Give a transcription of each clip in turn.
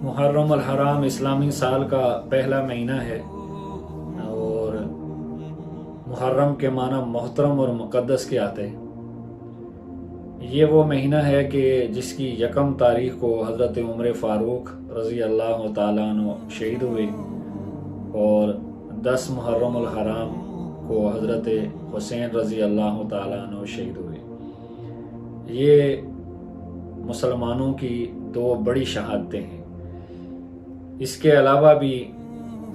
محرم الحرام اسلامی سال کا پہلا مہینہ ہے، اور محرم کے معنی محترم اور مقدس کے آتے ہیں۔ یہ وہ مہینہ ہے کہ جس کی 1 تاریخ کو حضرت عمر فاروق رضی اللہ تعالیٰ عنہ شہید ہوئے، اور 10 محرم الحرام کو حضرت حسین رضی اللہ تعالیٰ عنہ شہید ہوئے۔ یہ مسلمانوں کی 2 بڑی شہادتیں ہیں۔ اس کے علاوہ بھی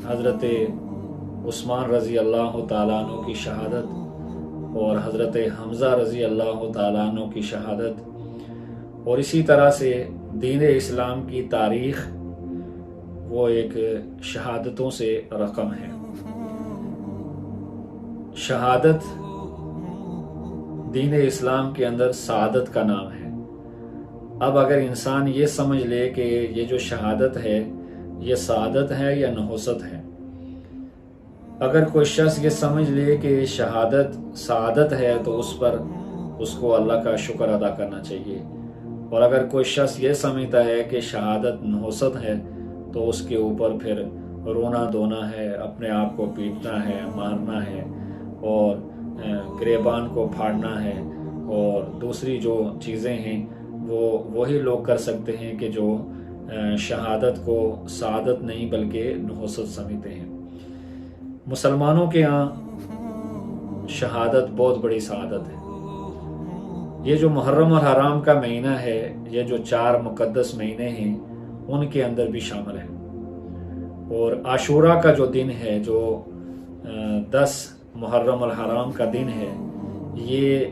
حضرت عثمان رضی اللہ تعالیٰ عنہ کی شہادت اور حضرت حمزہ رضی اللہ تعالیٰ عنہ کی شہادت، اور اسی طرح سے دین اسلام کی تاریخ وہ ایک شہادتوں سے رقم ہے۔ شہادت دین اسلام کے اندر سعادت کا نام ہے۔ اب اگر انسان یہ سمجھ لے کہ یہ جو شہادت ہے یہ سعادت ہے یا نحوست ہے، اگر کوئی شخص یہ سمجھ لے کہ شہادت سعادت ہے تو اس کو اللہ کا شکر ادا کرنا چاہیے، اور اگر کوئی شخص یہ سمجھتا ہے کہ شہادت نحوست ہے تو اس کے اوپر پھر رونا دھونا ہے، اپنے آپ کو پیٹنا ہے، مارنا ہے، اور گریبان کو پھاڑنا ہے، اور دوسری جو چیزیں ہیں وہ وہی لوگ کر سکتے ہیں کہ جو شہادت کو سعادت نہیں بلکہ نحوست سمجھتے ہیں۔ مسلمانوں کے ہاں شہادت بہت بڑی سعادت ہے۔ یہ جو محرم الحرام کا مہینہ ہے، یہ جو 4 مقدس مہینے ہیں ان کے اندر بھی شامل ہے، اور عاشورہ کا جو دن ہے، جو 10 محرم الحرام کا دن ہے، یہ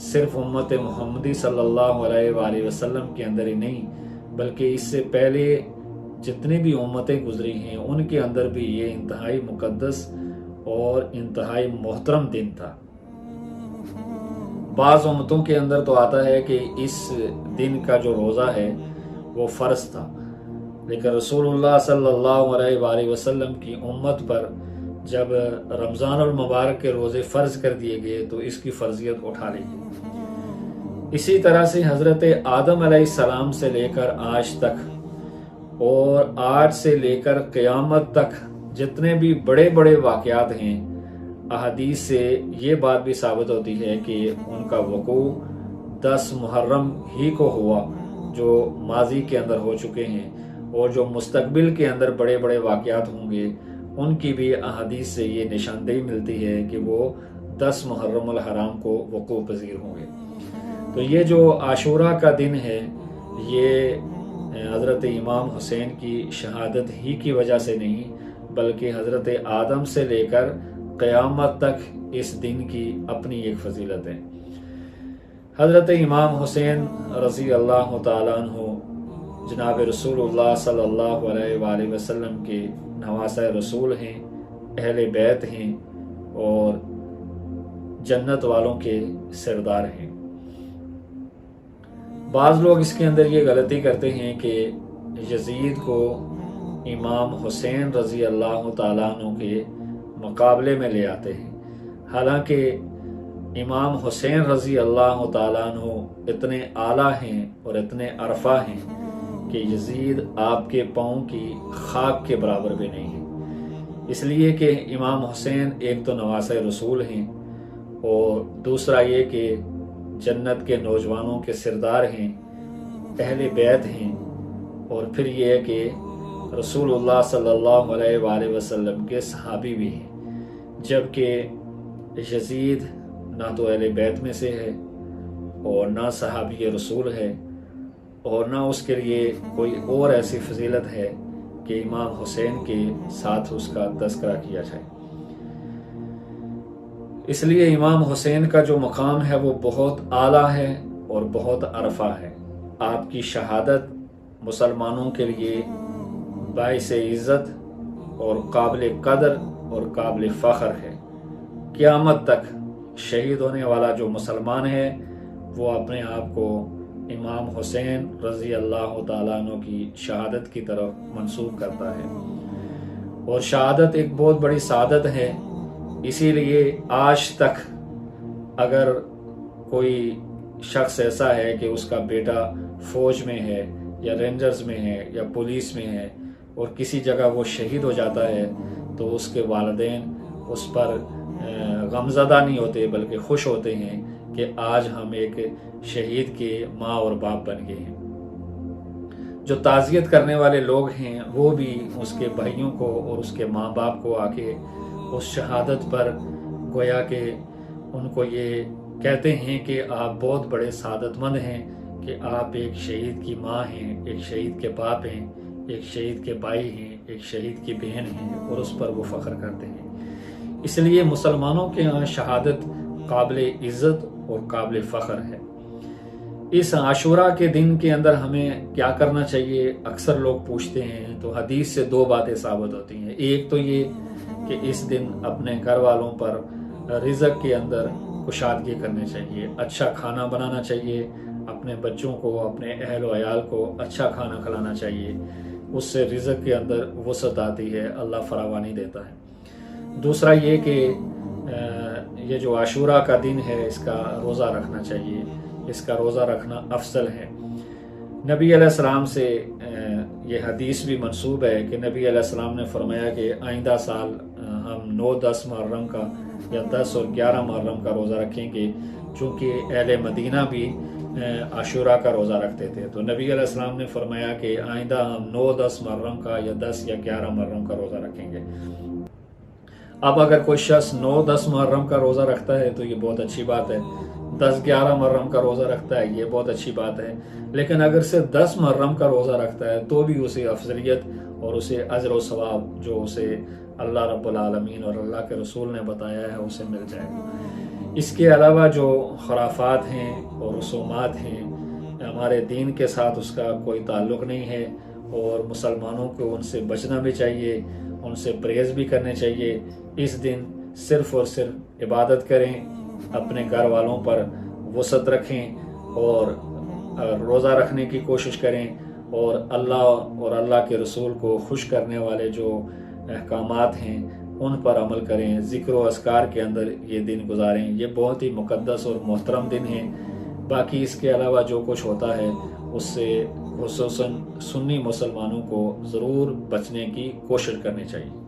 صرف امت محمدی صلی اللہ علیہ وآلہ وسلم کے اندر ہی نہیں بلکہ اس سے پہلے جتنی بھی امتیں گزری ہیں ان کے اندر بھی یہ انتہائی مقدس اور انتہائی محترم دن تھا۔ بعض امتوں کے اندر تو آتا ہے کہ اس دن کا جو روزہ ہے وہ فرض تھا، لیکن رسول اللہ صلی اللہ علیہ وآلہ وسلم کی امت پر جب رمضان المبارک کے روزے فرض کر دیے گئے تو اس کی فرضیت اٹھا لی گئی۔ اسی طرح سے حضرت آدم علیہ السلام سے لے کر آج تک، اور آج سے لے کر قیامت تک جتنے بھی بڑے بڑے واقعات ہیں، احادیث سے یہ بات بھی ثابت ہوتی ہے کہ ان کا وقوع 10 محرم ہی کو ہوا، جو ماضی کے اندر ہو چکے ہیں، اور جو مستقبل کے اندر بڑے بڑے واقعات ہوں گے ان کی بھی احادیث سے یہ نشاندہی ملتی ہے کہ وہ 10 محرم الحرام کو وقوع پذیر ہوں گے۔ تو یہ جو عاشورہ کا دن ہے، یہ حضرت امام حسین کی شہادت ہی کی وجہ سے نہیں بلکہ حضرت آدم سے لے کر قیامت تک اس دن کی اپنی ایک فضیلت ہے۔ حضرت امام حسین رضی اللہ تعالیٰ عنہ جناب رسول اللہ صلی اللہ علیہ وآلہ وسلم کے نواسہ رسول ہیں، اہل بیت ہیں، اور جنت والوں کے سردار ہیں۔ بعض لوگ اس کے اندر یہ غلطی کرتے ہیں کہ یزید کو امام حسین رضی اللہ تعالیٰ عنہ کے مقابلے میں لے آتے ہیں، حالانکہ امام حسین رضی اللہ تعالیٰ عنہ اتنے اعلیٰ ہیں اور اتنے عرفہ ہیں کہ یزید آپ کے پاؤں کی خاک کے برابر بھی نہیں ہے، اس لیے کہ امام حسین ایک تو نواسہ رسول ہیں، اور دوسرا یہ کہ جنت کے نوجوانوں کے سردار ہیں، اہل بیت ہیں، اور پھر یہ ہے کہ رسول اللہ صلی اللہ علیہ وآلہ وسلم کے صحابی بھی ہیں، جبکہ یزید نہ تو اہل بیت میں سے ہے اور نہ صحابی رسول ہے، اور نہ اس کے لیے کوئی اور ایسی فضیلت ہے کہ امام حسین کے ساتھ اس کا تذکرہ کیا جائے۔ اس لیے امام حسین کا جو مقام ہے وہ بہت اعلیٰ ہے اور بہت عرفہ ہے۔ آپ کی شہادت مسلمانوں کے لیے باعث عزت اور قابل قدر اور قابل فخر ہے۔ قیامت تک شہید ہونے والا جو مسلمان ہے وہ اپنے آپ کو امام حسین رضی اللہ تعالیٰ عنہ کی شہادت کی طرف منسوب کرتا ہے، اور شہادت ایک بہت بڑی سعادت ہے۔ اسی لیے آج تک اگر کوئی شخص ایسا ہے کہ اس کا بیٹا فوج میں ہے یا رینجرز میں ہے یا پولیس میں ہے اور کسی جگہ وہ شہید ہو جاتا ہے تو اس کے والدین اس پر غمزدہ نہیں ہوتے بلکہ خوش ہوتے ہیں کہ آج ہم ایک شہید کے ماں اور باپ بن گئے ہیں۔ جو تعزیت کرنے والے لوگ ہیں وہ بھی اس کے بھائیوں کو اور اس کے ماں باپ کو آ کے اس شہادت پر گویا کہ ان کو یہ کہتے ہیں کہ آپ بہت بڑے سعادت مند ہیں کہ آپ ایک شہید کی ماں ہیں، ایک شہید کے باپ ہیں، ایک شہید کے بھائی ہیں، ایک شہید کی بہن ہیں، اور اس پر وہ فخر کرتے ہیں۔ اس لیے مسلمانوں کے ہاں شہادت قابل عزت اور قابل فخر ہے۔ اس عاشورہ کے دن کے اندر ہمیں کیا کرنا چاہیے، اکثر لوگ پوچھتے ہیں، تو حدیث سے دو باتیں ثابت ہوتی ہیں۔ ایک تو یہ کہ اس دن اپنے گھر والوں پر رزق کے اندر کشادگی کرنی چاہیے، اچھا کھانا بنانا چاہیے، اپنے بچوں کو، اپنے اہل و عیال کو اچھا کھانا کھلانا چاہیے، اس سے رزق کے اندر وسعت آتی ہے، اللہ فراوانی دیتا ہے۔ دوسرا یہ کہ یہ جو عاشورہ کا دن ہے اس کا روزہ رکھنا چاہیے، اس کا روزہ رکھنا افضل ہے۔ نبی علیہ السلام سے یہ حدیث بھی منسوب ہے کہ نبی علیہ السلام نے فرمایا کہ آئندہ سال ہم 9-10 محرم کا یا 10 اور 11 محرم کا روزہ رکھیں گے، چونکہ اہل مدینہ بھی عاشورہ کا روزہ رکھتے تھے۔ تو نبی علیہ السلام نے فرمایا کہ آئندہ ہم 9-10 محرم کا یا 10 یا 11 محرم کا روزہ رکھیں گے۔ اب اگر کوئی شخص 9-10 محرم کا روزہ رکھتا ہے تو یہ بہت اچھی بات ہے، 10-11 محرم کا روزہ رکھتا ہے یہ بہت اچھی بات ہے، لیکن اگر صرف 10 محرم کا روزہ رکھتا ہے تو بھی اسے افضلیت اور اسے اجر و ثواب جو اسے اللہ رب العالمین اور اللہ کے رسول نے بتایا ہے اسے مل جائے گا۔ اس کے علاوہ جو خرافات ہیں اور رسومات ہیں ہمارے دین کے ساتھ اس کا کوئی تعلق نہیں ہے، اور مسلمانوں کو ان سے بچنا بھی چاہیے، ان سے پرہیز بھی کرنے چاہیے۔ اس دن صرف اور صرف عبادت کریں، اپنے گھر والوں پر وسعت رکھیں اور روزہ رکھنے کی کوشش کریں، اور اللہ اور اللہ کے رسول کو خوش کرنے والے جو احکامات ہیں ان پر عمل کریں، ذکر و اذکار کے اندر یہ دن گزاریں۔ یہ بہت ہی مقدس اور محترم دن ہے۔ باقی اس کے علاوہ جو کچھ ہوتا ہے اس سے خصوصاً سنی مسلمانوں کو ضرور بچنے کی کوشش کرنی چاہیے۔